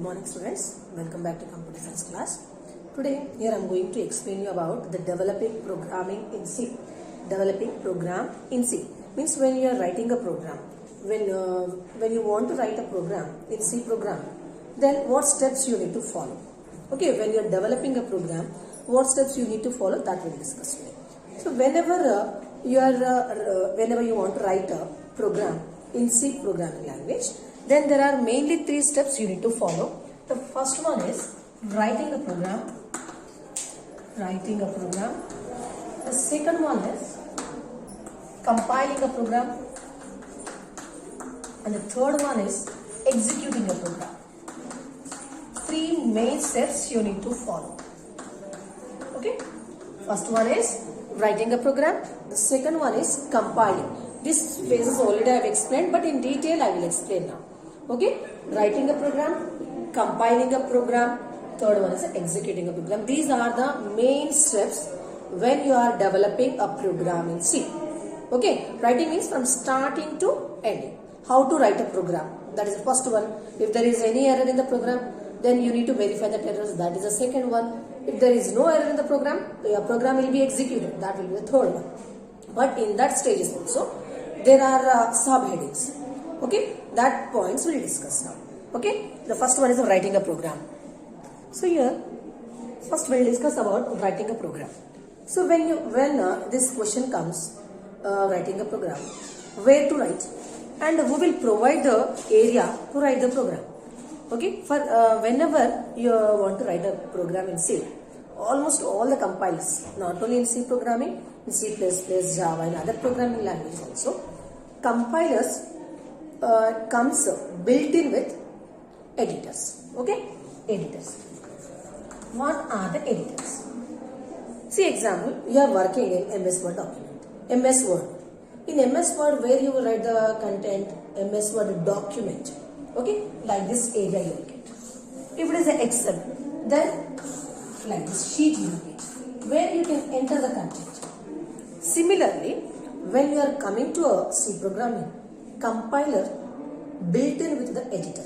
morning students, welcome back to computer science class. Today here I am going to explain you about the developing programming in C. Developing program in C means when you are writing a program, when you want to write a program in C program, then what steps you need to follow. Okay, when you are developing a program, what steps you need to follow, that we will discuss today. So whenever you want to write a program in C programming language, then there are mainly three steps you need to follow. The first one is writing a program. The second one is compiling a program. And the third one is executing a program. Three main steps you need to follow. Okay. First one is writing a program. The second one is compiling. This phases already I have explained, but in detail I will explain now. Okay, writing a program, compiling a program, third one is executing a program. These are the main steps when you are developing a program in C. Okay, writing means from starting to ending. How to write a program, that is the first one. If there is any error in the program, then you need to verify that errors, that is the second one. If there is no error in the program, your program will be executed, that will be the third one. But in that stages also, there are subheadings. Okay, that points we will discuss now. Okay, the first one is writing a program. So here, first we will discuss about writing a program. So when this question comes, writing a program, where to write, and who will provide the area to write the program. Okay, for whenever you want to write a program in C, almost all the compilers, not only in C programming, in C++, Java and other programming languages also, compilers comes built in with editors. Okay, editors. What are the editors? See example, you are working in MS Word document, MS Word. In MS Word, where you will write the content, MS Word document. Okay, like this area you will get. If it is an Excel, then like this sheet you will get, where you can enter the content. Similarly, when you are coming to a C programming, compiler built in with the editor.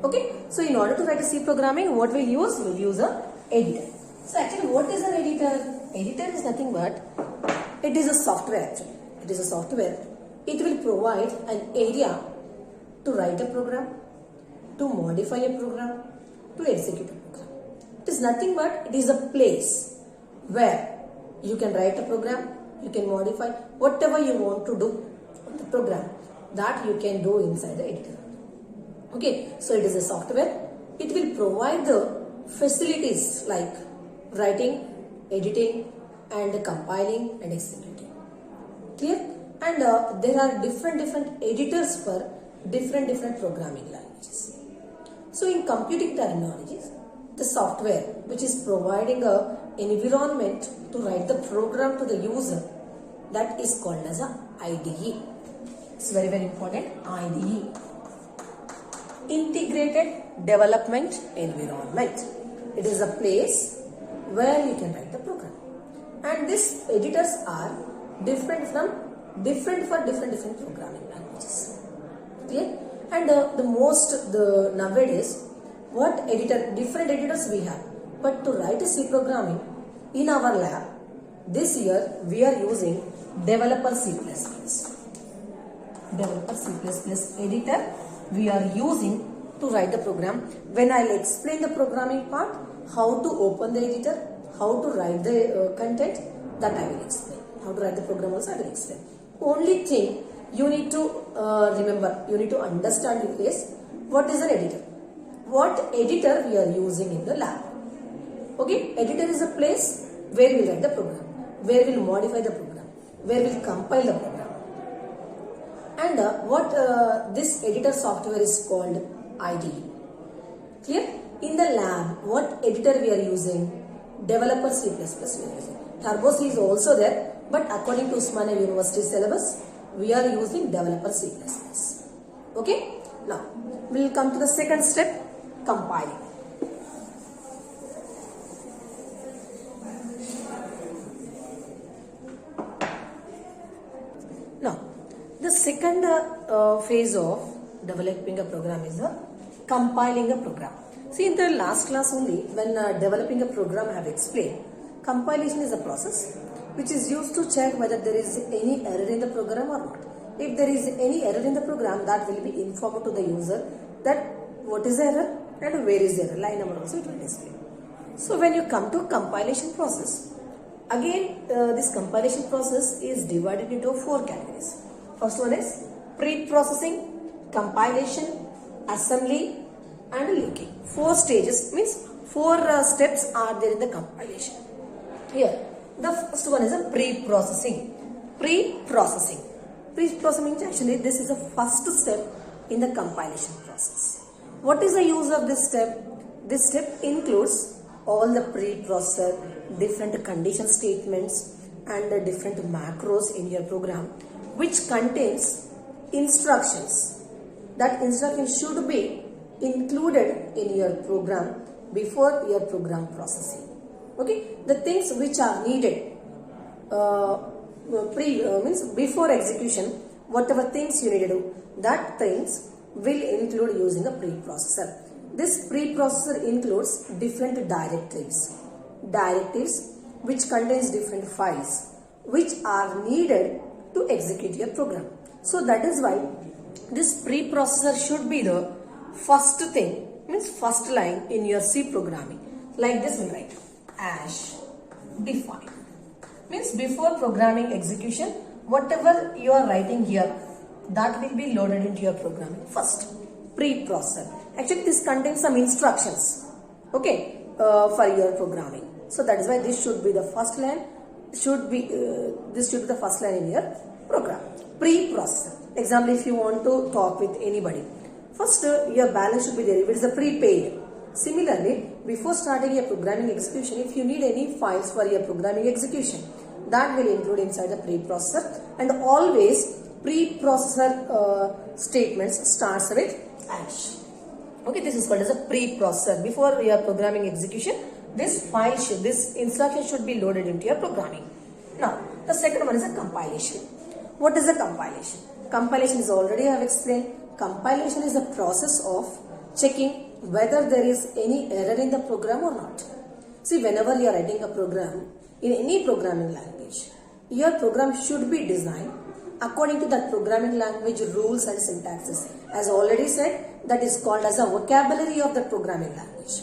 Okay, so in order to write a C programming, what we'll use? We'll use a editor. So actually, what is an editor? Editor is nothing but, it is a software actually. It is a software. It will provide an area to write a program, to modify a program, to execute a program. It is nothing but, it is a place where you can write a program, you can modify whatever you want to do with the program, that you can do inside the editor. Okay, so it is a software. It will provide the facilities like writing, editing and compiling and executing. Clear? And there are different editors for different programming languages. So in computing terminologies, the software which is providing a environment to write the program to the user, that is called as a IDE. It's very important, IDE. Integrated Development Environment. It is a place where you can write the program. And these editors are different for different programming languages. Clear? And nowadays, different editors we have. But to write a C programming in our lab, this year we are using Developer C++. Developer C++ editor we are using to write the program. When I will explain the programming part, how to open the editor, how to write the content, that I will explain. How to write the program also I will explain. Only thing you need to remember, you need to understand is what is an editor. What editor we are using in the lab. Okay, editor is a place where we write the program, where we will modify the program, where we will compile the program. And this editor software is called IDE. Clear? In the lab, what editor we are using? Developer C++ we are using. Turbo C is also there, but according to Osmania University syllabus, we are using Developer C++. Okay? Now, we will come to the second step, compiling. Now, the second phase of developing a program is the compiling a program. See, in the last class only, when developing a program I have explained, compilation is a process which is used to check whether there is any error in the program or not. If there is any error in the program, that will be informed to the user that what is the error and where is the error. Line number also it will display. So when you come to compilation process, again this compilation process is divided into 4 categories. First one is pre-processing, compilation, assembly and linking. 4 stages means 4 steps are there in the compilation. Here the first one is a pre-processing. Pre-processing means actually this is the first step in the compilation process. What is the use of this step? This step includes all the pre-processor, different condition statements and the different macros in your program, which contains instructions. That instruction should be included in your program before your program processing. Okay, the things which are needed means before execution, whatever things you need to do, that things will include using a preprocessor. This preprocessor includes different directives which contains different files which are needed to execute your program. So that is why this preprocessor should be the first thing, means first line in your C programming. Like this we write ash define, means before programming execution, whatever you are writing here, that will be loaded into your programming first. Preprocessor, actually this contains some instructions, okay, for your programming. So that is why this should be the first line, this should be the first line in your program. Preprocessor. Example, if you want to talk with anybody, first your balance should be there if it is a prepaid. Similarly, before starting your programming execution, if you need any files for your programming execution, that will include inside the preprocessor, and always preprocessor statements starts with ash. Okay, this is called as a preprocessor. Before your programming execution, this instruction should be loaded into your programming. Now, the second one is a compilation. What is a compilation? Compilation is already I have explained. Compilation is the process of checking whether there is any error in the program or not. See, whenever you are writing a program in any programming language, your program should be designed according to that programming language rules and syntaxes. As already said, that is called as a vocabulary of the programming language.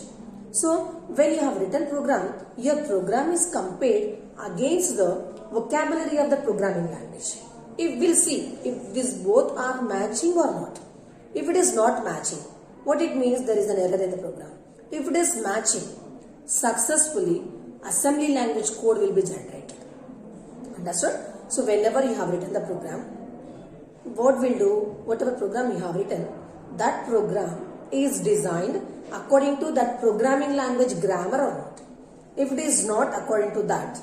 So, when you have written program, your program is compared against the vocabulary of the programming language. If we'll see if these both are matching or not. If it is not matching, what it means, there is an error in the program. If it is matching, successfully assembly language code will be generated. Understood? So whenever you have written the program, what will do, whatever program you have written, that program is designed according to that programming language grammar or not. If it is not according to that,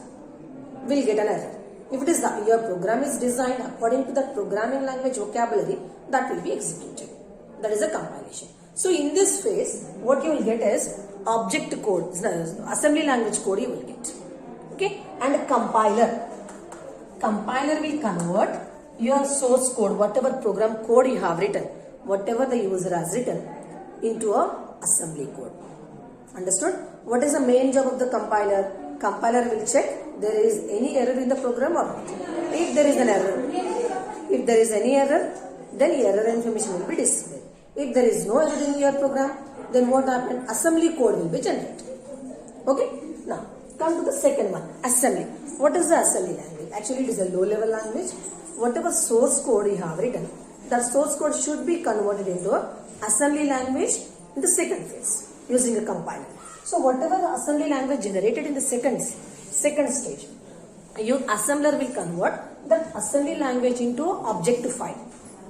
we'll get an error. If it is your program is designed according to that programming language vocabulary, that will be executed. That is a compilation. So in this phase, what you will get is object code, assembly language code you will get. Okay, and a compiler. Compiler will convert your source code, whatever program code you have written, whatever the user has written, into a assembly code. Understood? What is the main job of the compiler? Compiler will check there is any error in the program or not. If there is an error, if there is any error, then error information will be displayed. If there is no error in your program, then what happened? Assembly code will be generated. Okay? Now, come to the second one, assembly. What is the assembly language? Actually, it is a low-level language. Whatever source code you have written, that source code should be converted into a assembly language in the second phase using a compiler. So, whatever the assembly language generated in the second stage, your assembler will convert that assembly language into an object file.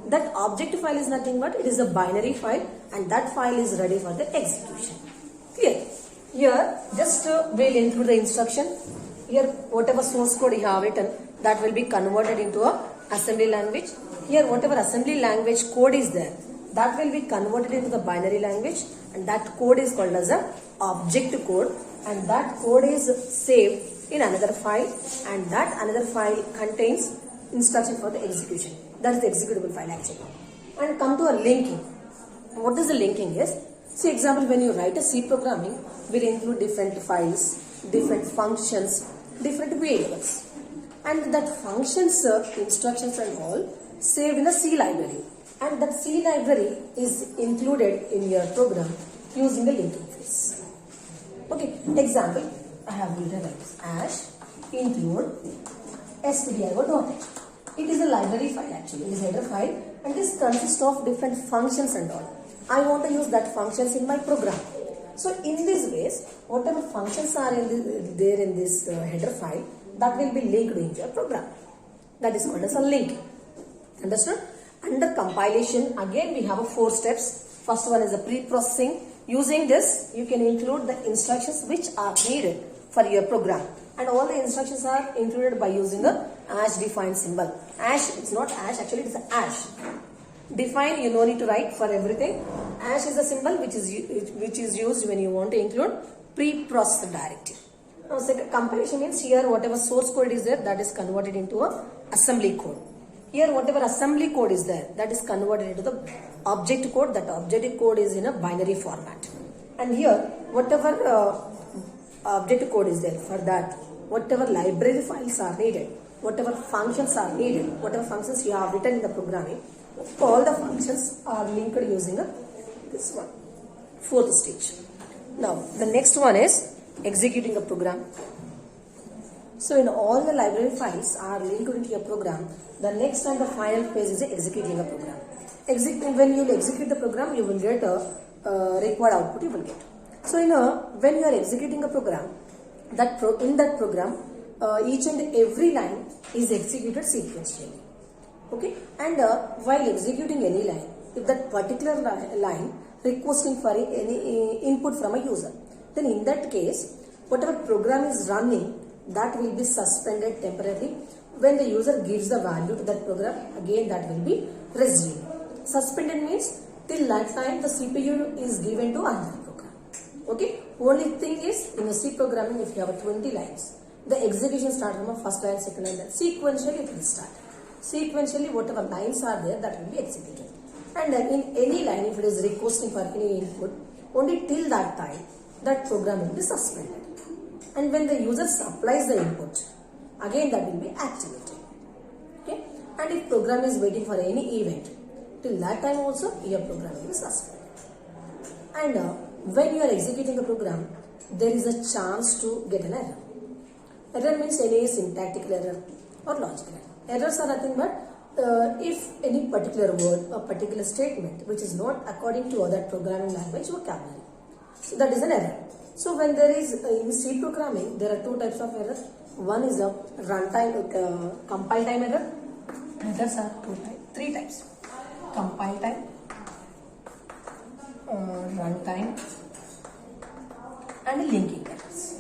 That object file is nothing but it is a binary file, and that file is ready for the execution. Clear? Here, just we'll include the instruction. Here, whatever source code you have written, that will be converted into a assembly language. Here, whatever assembly language code is there, that will be converted into the binary language, and that code is called as a object code, and that code is saved in another file, and that another file contains instruction for the execution. That is the executable file actually. And come to a linking. What is the linking is? See, example, when you write a C programming, will include different files, different functions, different variables. And that functions, instructions and all saved in a C library. And that C library is included in your program using a linking phrase. Okay, example, I have written like this, ash include stdio.h. It is a library file actually, it is a header file and this consists of different functions and all. I want to use that functions in my program. So in this ways, whatever functions are there in this header file, that will be linked into your program. That is called as a link. Understood? Under compilation, again we have 4 steps. First one is the pre-processing. Using this, you can include the instructions which are needed for your program. And all the instructions are included by using a ash define symbol. Ash, it's not ash, actually it's ash. Define, you no need to write for everything. Ash is a symbol which is used when you want to include pre-processed directive. Now, compilation means here whatever source code is there, that is converted into a assembly code. Here whatever assembly code is there, that is converted into the object code. That object code is in a binary format. And here whatever object code is there, for that whatever library files are needed, whatever functions are needed, whatever functions you have written in the programming, all the functions are linked using this one, 4th stage. Now the next one is executing a program. So in all the library files are linked into your program, the next and the final phase is executing a program. When you will execute the program, you will get a required output you will get. So when you are executing a program, in that program, each and every line is executed sequentially. Okay, and while executing any line, if that particular line requesting for any input from a user, then in that case, whatever program is running, that will be suspended temporarily. When the user gives the value to that program, again that will be resumed. Suspended means till that time the CPU is given to another program. Okay, only thing is in a C programming, if you have 20 lines, the execution starts from a first line, second line, then sequentially it will start. Sequentially whatever lines are there, that will be executed. And in any line, if it is requesting for any input, only till that time that program will be suspended. And when the user supplies the input, again that will be activated. Okay, and if program is waiting for any event, till that time also your program will be suspended. And when you are executing a program, there is a chance to get an error. Error means any syntactical error or logical error. Errors are nothing but if any particular word or particular statement which is not according to other programming language vocabulary. So that is an error. So when there is in C programming, there are 2 types of errors. One is a runtime compile time error. Errors are 3 types: compile time, runtime, and linking errors.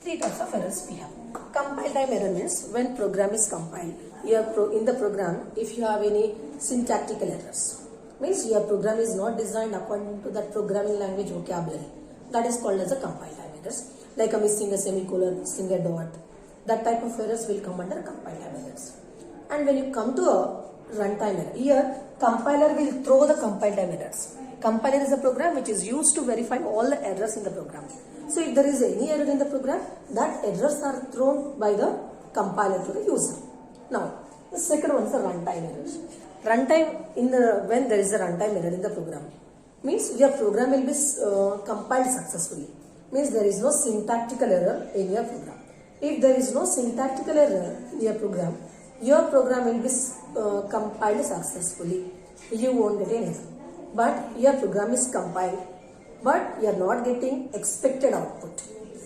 3 types of errors we have. Compile time error means when program is compiled, in the program, if you have any syntactical errors, means your program is not designed according to that programming language vocabulary. That is called as a compile time errors. Like a missing a semicolon, missing a dot. That type of errors will come under compile time errors. And when you come to a runtime error, here compiler will throw the compile time errors. Compiler is a program which is used to verify all the errors in the program. So if there is any error in the program, that errors are thrown by the compiler to the user. Now, the second one is the runtime errors. Runtime when there is a runtime error in the program, means your program will be compiled successfully. Means there is no syntactical error in your program. If there is no syntactical error in your program will be compiled successfully. You won't get any error. But your program is compiled, but you are not getting expected output.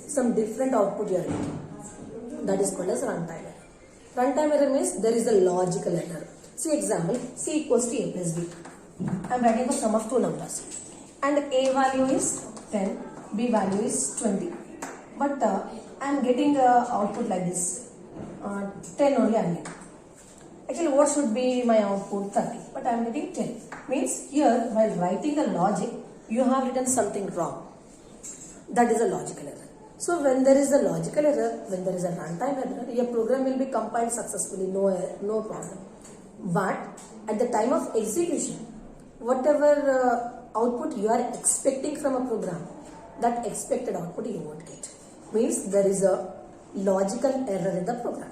Some different output you are getting. That is called as runtime error. Runtime error means there is a logical error. See example, C equals to A plus B. I am writing the sum of 2 numbers. And A value is 10, B value is 20. But I am getting output like this. 10 only I am getting. Actually, what should be my output? 30. But I am getting 10. Means here, while writing the logic, you have written something wrong. That is a logical error. So when there is a logical error, when there is a runtime error, your program will be compiled successfully, no problem. But at the time of execution, whatever output you are expecting from a program, that expected output you won't get. Means there is a logical error in the program.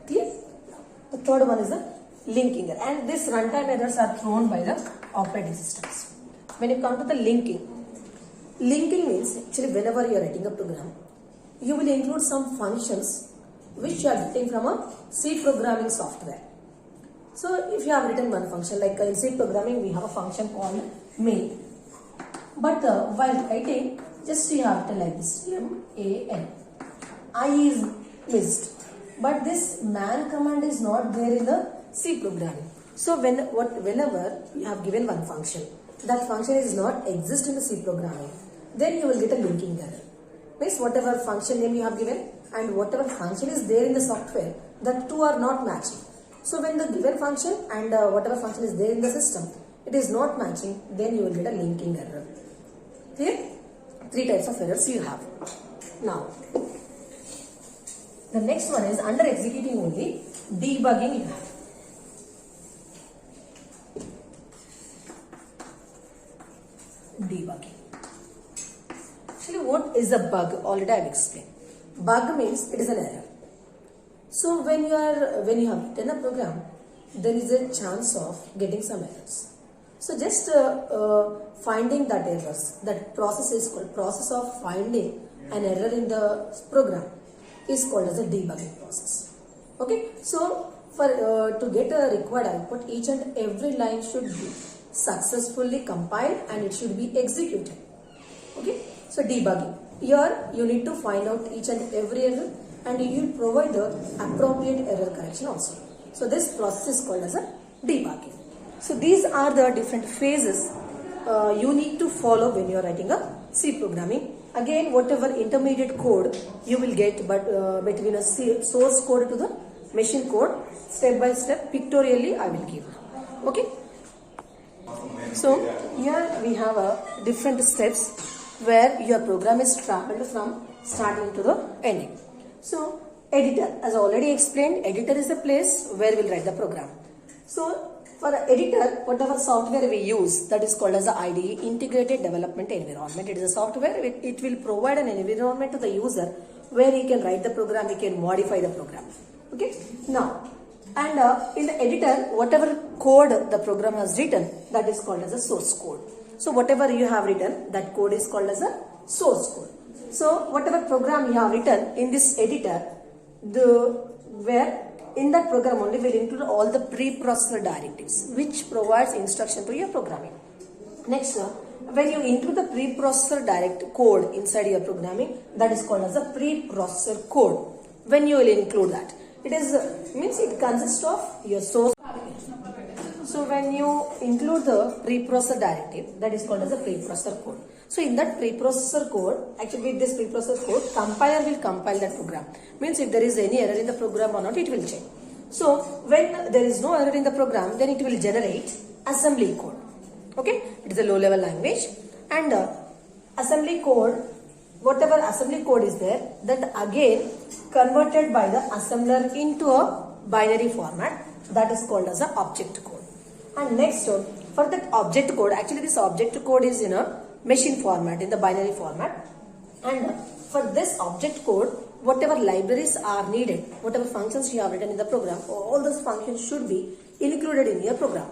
Clear? The third one is the linking error, and this runtime errors are thrown by the operating systems. When you come to the linking means actually whenever you are writing a program, you will include some functions which you are getting from a C programming software. So if you have written one function, like in C programming we have a function called main, but while writing just you have to like this man. I is missed, but this man command is not there in the C programming. So whenever you have given one function, that function is not exist in the C programming, then you will get a linking error. Means whatever function name you have given and whatever function is there in the software, that two are not matching. So when the given function and whatever function is there in the system, it is not matching, then you will get a linking error. Clear? 3 types of errors you have. Now, the next one is under executing only, debugging you have. Debugging. Actually, what is a bug? Already I have explained. Bug means it is an error. So when you have written a program, there is a chance of getting some errors. So just finding that errors, that process is called process of finding an error in the program is called as a debugging process. Okay, so for to get a required output, each and every line should be successfully compiled and it should be executed. Okay, so debugging. Here you need to find out each and every error and you will provide the appropriate error correction also. So this process is called as a debugging. So these are the different phases you need to follow when you are writing a C programming. Again, whatever intermediate code you will get, but between a source code to the machine code, step by step, pictorially I will give. Okay. So here we have different steps where your program is traveled from starting to the ending. So editor, as I already explained, editor is the place where we will write the program. So for the editor, whatever software we use, that is called as the IDE, Integrated Development Environment. It is a software, it will provide an environment to the user where he can write the program, he can modify the program. Okay. Now, and in the editor, whatever code the program has written, that is called as a source code. So whatever you have written, that code is called as a source code. So whatever program you have written in this editor, in that program only will include all the preprocessor directives which provides instruction to your programming. Next, when you include the preprocessor direct code inside your programming, that is called as a preprocessor code. When you will include that, it is means it consists of your source. So when you include the preprocessor directive, that is called as a preprocessor code. So in that preprocessor code, actually with this preprocessor code, compiler will compile that program. Means if there is any error in the program or not, it will check. So when there is no error in the program, then it will generate assembly code. Okay, it is a low level language, and assembly code, whatever assembly code is there, that again converted by the assembler into a binary format, that is called as a object code. And next, for that object code, actually this object code is in a machine format, in the binary format, and for this object code, whatever libraries are needed, whatever functions you have written in the program, all those functions should be included in your program.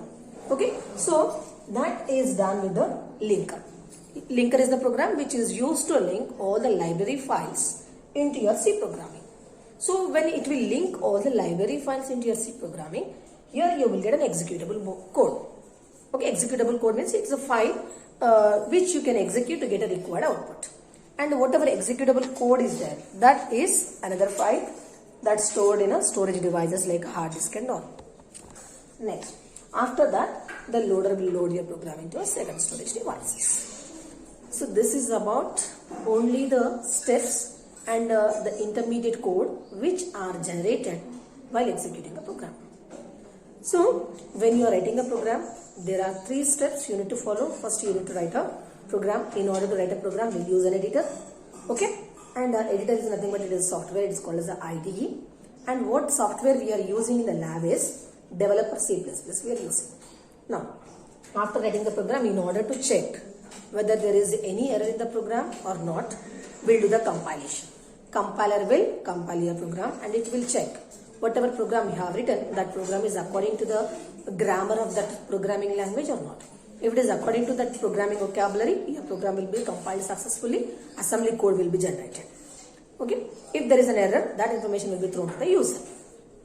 Okay, so that is done with the linker. Linker is the program which is used to link all the library files into your C programming. So when it will link all the library files into your C programming, here you will get an executable code. Okay, executable code means it's a file which you can execute to get a required output. And whatever executable code is there, that is another file that's stored in a storage devices like hard disk and all. Next, after that, the loader will load your program into a second storage devices. So this is about only the steps and the intermediate code which are generated while executing a program. So when you are writing a program, there are 3 steps you need to follow. First, you need to write a program. In order to write a program, we'll use an editor. Okay, and editor is nothing but it is software. It is called as the IDE. And what software we are using in the lab is Developer C++ we are using. Now, After writing the program, in order to check whether there is any error in the program or not, we'll do the compilation. Compiler will compile your program and it will check whatever program you have written, that program is according to the grammar of that programming language or not. If it is according to that programming vocabulary, your program will be compiled successfully, assembly code will be generated. Okay. If there is an error, that information will be thrown to the user.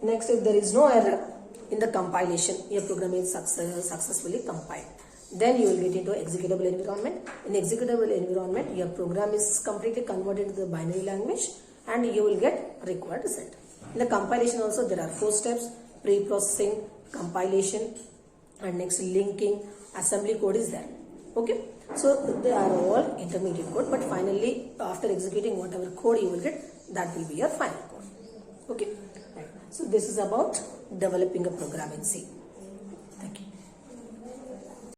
Next, if there is no error in the compilation, your program is successfully compiled. Then you will get into executable environment. In executable environment, your program is completely converted to the binary language and you will get required result. In the compilation also, there are 4 steps: pre-processing, compilation, and next linking, assembly code is there. Okay. So they are all intermediate code, but finally after executing whatever code you will get, that will be your final code. Okay. Right. So this is about developing a program in C.